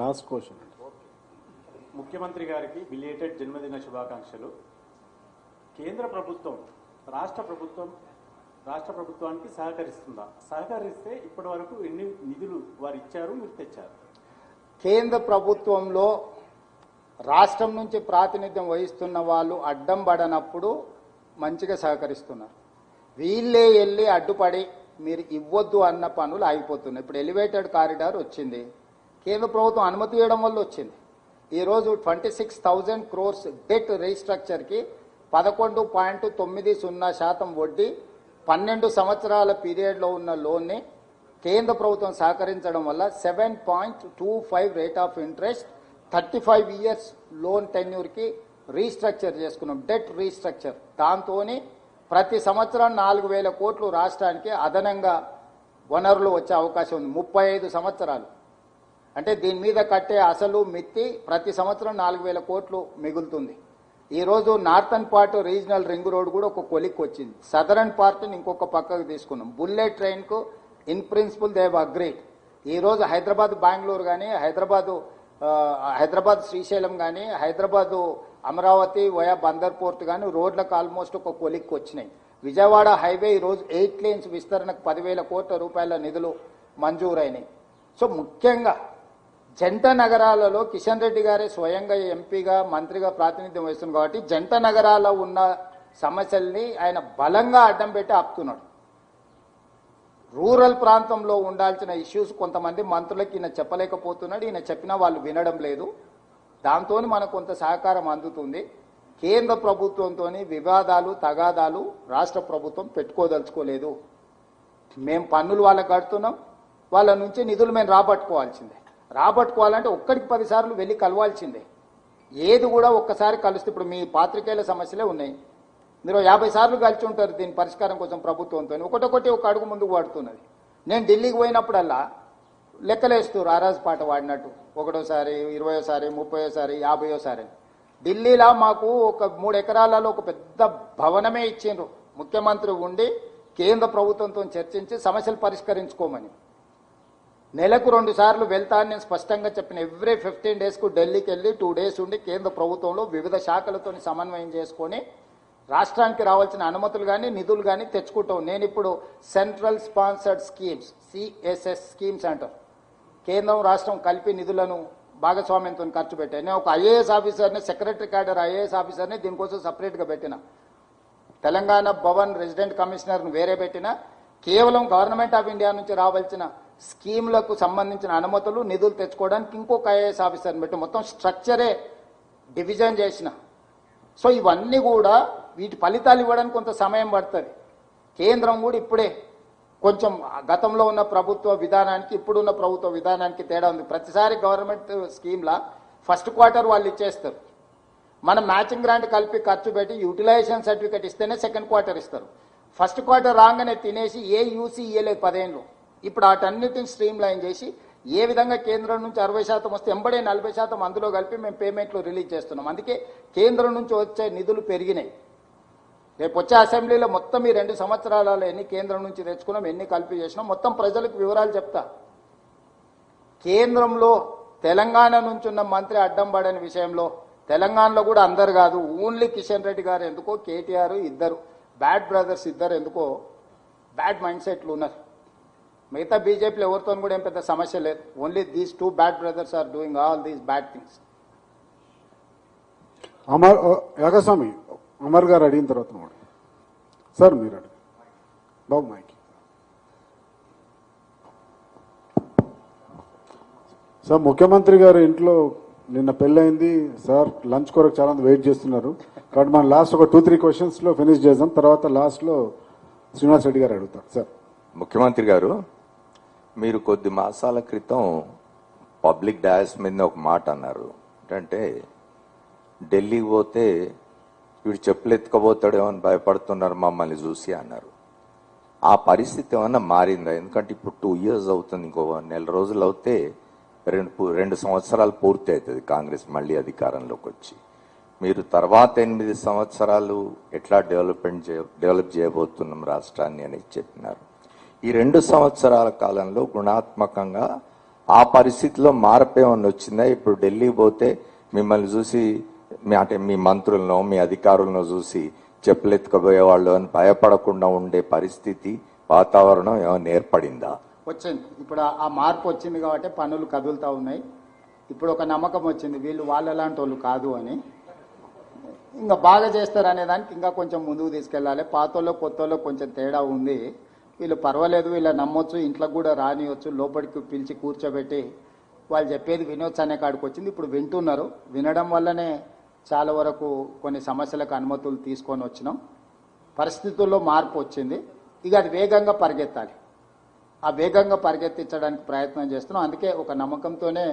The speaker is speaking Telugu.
Last question. ముఖ్యమంత్రి గారికి బిలేటెడ్ జన్మదిన శుభాకాంక్షలు. కేంద్ర ప్రభుత్వం రాష్ట్ర ప్రభుత్వానికి సహకరిస్తుందా? సహకరిస్తే ఇప్పటి వరకు ఎన్ని నిధులు వారు ఇచ్చారు, మీరు తెచ్చారు? కేంద్ర ప్రభుత్వంలో రాష్ట్రం నుంచి ప్రాతినిధ్యం వహిస్తున్న వాళ్ళు అడ్డం పడనప్పుడు మంచిగా సహకరిస్తున్నారు. వీళ్ళే వెళ్ళి అడ్డుపడి మీరు ఇవ్వద్దు అన్న పనులు ఆగిపోతున్నాయి. ఇప్పుడు ఎలివేటెడ్ కారిడార్ వచ్చింది, కేంద్ర ప్రభుత్వం అనుమతి ఇవ్వడం వల్ల వచ్చింది. ఈరోజు 26,000 crores డెట్ రీస్ట్రక్చర్కి 11.90% వడ్డీ, 12 సంవత్సరాల పీరియడ్లో ఉన్న లోన్ని కేంద్ర ప్రభుత్వం సహకరించడం వల్ల 7.25 rate of interest, 35 years loan టెన్యూర్కి రీస్ట్రక్చర్ చేసుకున్నాం, డెట్ రీస్ట్రక్చర్. దాంతో ప్రతి సంవత్సరం 4,000 కోట్లు రాష్ట్రానికి అదనంగా వనరులు వచ్చే అవకాశం ఉంది. 35 సంవత్సరాలు అంటే దీని మీద కట్టే అసలు మిత్తి ప్రతి సంవత్సరం 4,000 కోట్లు మిగులుతుంది. ఈరోజు northern part regional ring road కూడా ఒక కొలిక్ వచ్చింది, సదరన్ పార్ట్ని ఇంకొక పక్కకు తీసుకున్నాం. బుల్లెట్ ట్రైన్కు in principle they have agreed. ఈరోజు హైదరాబాద్ బెంగళూరు కానీ, హైదరాబాద్ శ్రీశైలం కానీ, హైదరాబాదు అమరావతి వయా బందర్ పోర్ట్ కానీ రోడ్లకు ఆల్మోస్ట్ ఒక కొలిక్ వచ్చినాయి. విజయవాడ హైవే ఈరోజు 8 lanes విస్తరణకు 10,000 కోట్ల రూపాయల నిధులు మంజూరైనాయి. సో ముఖ్యంగా జంట నగరాలలో కిషన్ రెడ్డి గారే స్వయంగా ఎంపీగా మంత్రిగా ప్రాతినిధ్యం వహిస్తున్నారు కాబట్టి జంట నగరాల్లో ఉన్న సమస్యల్ని ఆయన బలంగా అడ్డం పెట్టి ఆపుతున్నాడు. రూరల్ ప్రాంతంలో ఉండాల్సిన ఇష్యూస్ కొంతమంది మంత్రులకి ఈయన చెప్పలేకపోతున్నాడు, ఈయన చెప్పినా వాళ్ళు వినడం లేదు. దాంతో మనకు కొంత సహకారం అందుతుంది. కేంద్ర ప్రభుత్వంతో వివాదాలు తగాదాలు రాష్ట్ర ప్రభుత్వం పెట్టుకోదలుచుకోలేదు. మేము పన్నులు వాళ్ళకి కడుతున్నాం, వాళ్ళ నుంచి నిధులు మేము రాబట్టుకోవాల్సిందే. రాబట్టుకోవాలంటే ఒక్కడికి 10 సార్లు వెళ్ళి కలవాల్సిందే. ఏది కూడా ఒక్కసారి కలిస్తే, ఇప్పుడు మీ పాత్రికేయుల సమస్యలే ఉన్నాయి, మీరు 50 సార్లు కలిసి ఉంటారు దీని పరిష్కారం కోసం ప్రభుత్వంతో. ఒకటొకటి ఒక అడుగు ముందుకు పడుతున్నది. నేను ఢిల్లీకి పోయినప్పుడల్లా లెక్కలేస్తారు ఆరాజ్ పాట వాడినట్టు, 1వ సారి 20వ సారి 30వ సారి 50వ సారి. ఢిల్లీలో మాకు ఒక 3 ఎకరాలలో ఒక పెద్ద భవనమే ఇచ్చిండ్రు, ముఖ్యమంత్రి ఉండి కేంద్ర ప్రభుత్వంతో చర్చించి సమస్యలు పరిష్కరించుకోమని. నెలకు 2 సార్లు వెళ్తానని నేను స్పష్టంగా చెప్పిన. ఎవ్రీ 15 daysకు ఢిల్లీకి వెళ్ళి 2 days ఉండి కేంద్ర ప్రభుత్వంలో వివిధ శాఖలతో సమన్వయం చేసుకొని రాష్ట్రానికి రావాల్సిన అనుమతులు కానీ నిధులు కానీ తెచ్చుకుంటాం. నేను ఇప్పుడు central sponsored schemes, CSS schemes అంటారు, కేంద్రం రాష్ట్రం కలిపి నిధులను భాగస్వామ్యంతో ఖర్చు పెట్టాను. నేను ఒక IAS ఆఫీసర్ని, సెక్రటరీ క్యాడర్ IAS ఆఫీసర్ని దీనికోసం సపరేట్గా పెట్టిన. తెలంగాణ భవన్ రెసిడెంట్ కమిషనర్ను వేరే పెట్టిన. కేవలం గవర్నమెంట్ ఆఫ్ ఇండియా నుంచి రావాల్సిన స్కీములకు సంబంధించిన అనుమతులు నిధులు తెచ్చుకోవడానికి ఇంకొక IAS ఆఫీసర్ని పెట్టి మొత్తం స్ట్రక్చరే డివిజన్ చేసిన. సో ఇవన్నీ కూడా వీటి ఫలితాలు ఇవ్వడానికి కొంత సమయం పడుతుంది. కేంద్రం కూడా ఇప్పుడే కొంచెం గతంలో ఉన్న ప్రభుత్వ విధానానికి ఇప్పుడున్న ప్రభుత్వ విధానానికి తేడా ఉంది. ప్రతిసారి గవర్నమెంట్ స్కీమ్లా ఫస్ట్ క్వార్టర్ వాళ్ళు ఇచ్చేస్తారు. మనం మ్యాచింగ్ గ్రాంట్ కలిపి ఖర్చు పెట్టి యూటిలైజేషన్ సర్టిఫికేట్ ఇస్తేనే సెకండ్ క్వార్టర్ ఇస్తారు. ఫస్ట్ క్వార్టర్ రాగానే తినేసి ఏ యూసీ ఇయ్యలేదు 10 ఏళ్ళు. ఇప్పుడు వాటన్నిటిని స్ట్రీమ్ లైన్ చేసి ఏ విధంగా కేంద్రం నుంచి 60% వస్తే ఎంబడే 40% అందులో కలిపి మేము పేమెంట్లు రిలీజ్ చేస్తున్నాం. అందుకే కేంద్రం నుంచి వచ్చే నిధులు పెరిగినాయి. రేపు వచ్చే అసెంబ్లీలో మొత్తం ఈ 2 సంవత్సరాలలో ఎన్ని కేంద్రం నుంచి తెచ్చుకున్నాం, ఎన్ని కలిపి చేసినాం, మొత్తం ప్రజలకు వివరాలు చెప్తా. కేంద్రంలో తెలంగాణ నుంచి ఉన్న మంత్రి అడ్డం పడని విషయంలో తెలంగాణలో కూడా అందరు కాదు, ఓన్లీ కిషన్ రెడ్డి గారు ఎందుకో, KTR ఇద్దరు బ్యాడ్ బ్రదర్స్ ఇద్దరు ఎందుకో బ్యాడ్ మైండ్ సెట్లు ఉన్నారు. మిగతా బీజేపీలో ఎవరితో కూడా ఏం పెద్ద సమస్య లేదు. Only these 2 bad brothers are doing all these bad things. యాగస్వామి అమర్ గారు అడిగిన తర్వాత సార్ మీరు అడిగి బాబు మైక్. సార్ ముఖ్యమంత్రి గారు ఇంట్లో నిన్న పెళ్ళైంది సార్, లంచ్ కొరకు చాలా మంది వెయిట్ చేస్తున్నారు కాబట్టి మనం లాస్ట్ ఒక 2-3 questions ఫినిష్ చేద్దాం, తర్వాత లాస్ట్లో శ్రీనివాస్ రెడ్డి గారు అడుగుతారు. సార్ ముఖ్యమంత్రి గారు, మీరు కొద్ది మాసాల క్రితం పబ్లిక్ డయాస్ మీద ఒక మాట అన్నారు. ఏంటంటే ఢిల్లీకి పోతే వీడు చెప్పులు ఎత్తుకపోతాడేమో అని భయపడుతున్నారు మమ్మల్ని చూసి అన్నారు. ఆ పరిస్థితి ఏమన్నా మారిందా? ఎందుకంటే ఇప్పుడు 2 years అవుతుంది, ఇంకో 1 నెల రోజులు అవుతే 2 సంవత్సరాలు పూర్తి అవుతుంది కాంగ్రెస్ మళ్ళీ అధికారంలోకి వచ్చి. మీరు తర్వాత 8 సంవత్సరాలు ఎట్లా డెవలప్ చేయబోతున్నాం రాష్ట్రాన్ని అని చెప్పినారు. ఈ 2 సంవత్సరాల కాలంలో గుణాత్మకంగా ఆ పరిస్థితిలో మార్పు ఏమన్నా వచ్చిందా? ఇప్పుడు ఢిల్లీ పోతే మిమ్మల్ని చూసి అంటే మీ మంత్రులను మీ అధికారులను చూసి చెప్పులెత్తుకుపోయే వాళ్ళు అని భయపడకుండా ఉండే పరిస్థితి వాతావరణం ఏమైనా ఏర్పడిందా? వచ్చింది. ఇప్పుడు ఆ మార్పు వచ్చింది కాబట్టి పనులు కదులుతూ ఉన్నాయి. ఇప్పుడు ఒక నమ్మకం వచ్చింది, వీళ్ళు వాళ్ళలాంటి వాళ్ళు కాదు అని. ఇంకా బాగా చేస్తారు అనే దానికి ఇంకా కొంచెం ముందుకు తీసుకెళ్ళాలి. పాతోళ్ళు కొత్తోళ్ళు కొంచెం తేడా ఉంది. వీళ్ళు పర్వాలేదు, వీళ్ళ నమ్మొచ్చు, ఇంట్లోకి కూడా రానియొచ్చు, లోపలికి పిలిచి కూర్చోబెట్టి వాళ్ళు చెప్పేది వినొచ్చు అనే కాడికి వచ్చింది. ఇప్పుడు వింటున్నారు. వినడం వల్లనే చాలా వరకు కొన్ని సమస్యలకు అనుమతులు తీసుకొని వచ్చినాం. పరిస్థితుల్లో మార్పు వచ్చింది. ఇక అది వేగంగా పరిగెత్తాలి. ఆ వేగంగా పరిగెత్తించడానికి ప్రయత్నం చేస్తున్నాం. అందుకే ఒక నమ్మకంతోనే